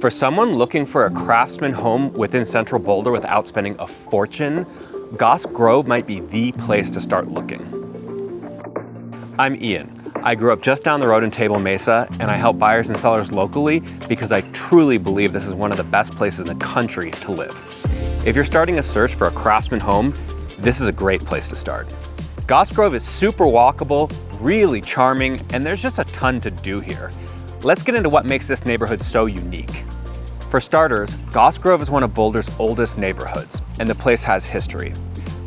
For someone looking for a craftsman home within central Boulder without spending a fortune, Goss Grove might be the place to start looking. I'm Ian. I grew up just down the road in Table Mesa, and I help buyers and sellers locally because I truly believe this is one of the best places in the country to live. If you're starting a search for a craftsman home, this is a great place to start. Goss Grove is super walkable, really charming, and there's just a ton to do here. Let's get into what makes this neighborhood so unique. For starters, Goss Grove is one of Boulder's oldest neighborhoods, and the place has history.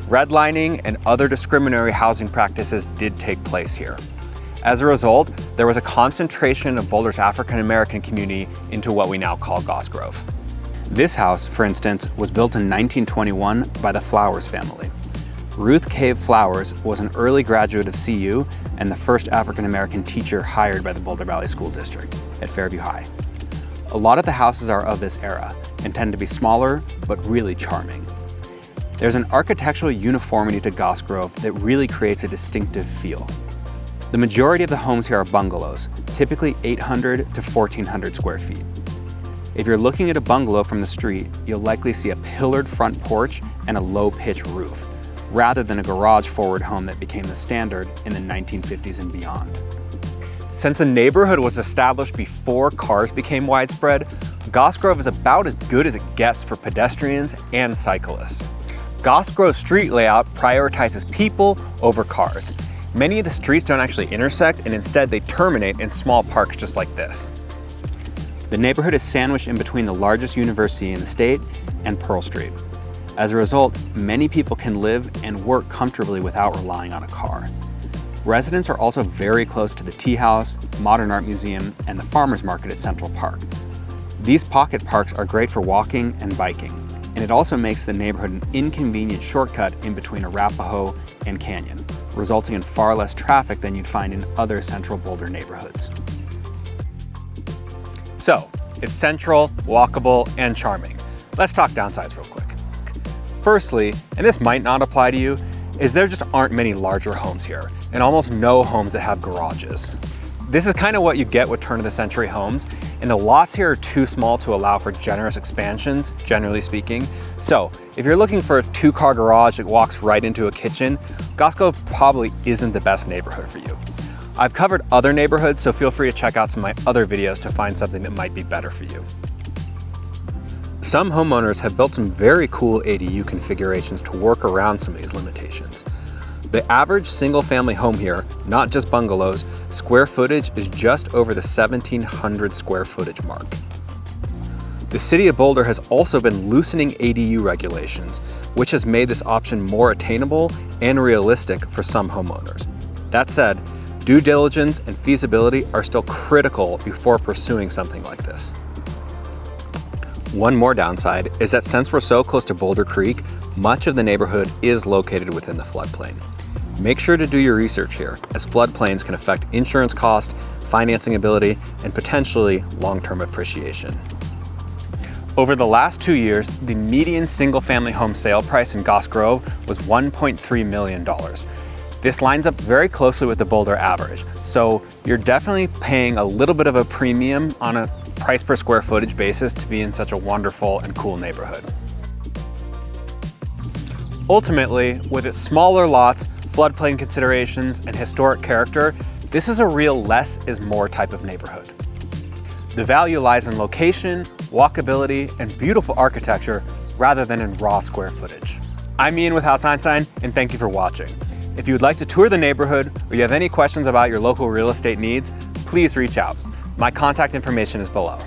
Redlining and other discriminatory housing practices did take place here. As a result, there was a concentration of Boulder's African American community into what we now call Goss Grove. This house, for instance, was built in 1921 by the Flowers family. Ruth Cave Flowers was an early graduate of CU and the first African American teacher hired by the Boulder Valley School District at Fairview High. A lot of the houses are of this era and tend to be smaller, but really charming. There's an architectural uniformity to Goss Grove that really creates a distinctive feel. The majority of the homes here are bungalows, typically 800 to 1,400 square feet. If you're looking at a bungalow from the street, you'll likely see a pillared front porch and a low-pitch roof, rather than a garage-forward home that became the standard in the 1950s and beyond. Since the neighborhood was established before cars became widespread, Goss Grove is about as good as it gets for pedestrians and cyclists. Goss Grove's street layout prioritizes people over cars. Many of the streets don't actually intersect, and instead they terminate in small parks just like this. The neighborhood is sandwiched in between the largest university in the state and Pearl Street. As a result, many people can live and work comfortably without relying on a car. Residents are also very close to the Tea House, Modern Art Museum, and the Farmers Market at Central Park. These pocket parks are great for walking and biking, and it also makes the neighborhood an inconvenient shortcut in between Arapahoe and Canyon, resulting in far less traffic than you'd find in other central Boulder neighborhoods. So, it's central, walkable, and charming. Let's talk downsides real quick. Firstly, and this might not apply to you, is there just aren't many larger homes here, and almost no homes that have garages. This is kind of what you get with turn-of-the-century homes, and the lots here are too small to allow for generous expansions, generally speaking. So, if you're looking for a two-car garage that walks right into a kitchen, Goss Grove probably isn't the best neighborhood for you. I've covered other neighborhoods, so feel free to check out some of my other videos to find something that might be better for you. Some homeowners have built some very cool ADU configurations to work around some of these limitations. The average single-family home here, not just bungalows, square footage is just over the 1,700 square footage mark. The City of Boulder has also been loosening ADU regulations, which has made this option more attainable and realistic for some homeowners. That said, due diligence and feasibility are still critical before pursuing something like this. One more downside is that since we're so close to Boulder Creek, much of the neighborhood is located within the floodplain. Make sure to do your research here, as floodplains can affect insurance cost, financing ability, and potentially long-term appreciation. Over the last 2 years, the median single-family home sale price in Goss Grove was $1.3 million. This lines up very closely with the Boulder average, so you're definitely paying a little bit of a premium on a price per square footage basis to be in such a wonderful and cool neighborhood. Ultimately, with its smaller lots, floodplain considerations, and historic character, this is a real less is more type of neighborhood. The value lies in location, walkability, and beautiful architecture rather than in raw square footage. I'm Ian with House Einstein, and thank you for watching. If you would like to tour the neighborhood or you have any questions about your local real estate needs, please reach out. My contact information is below.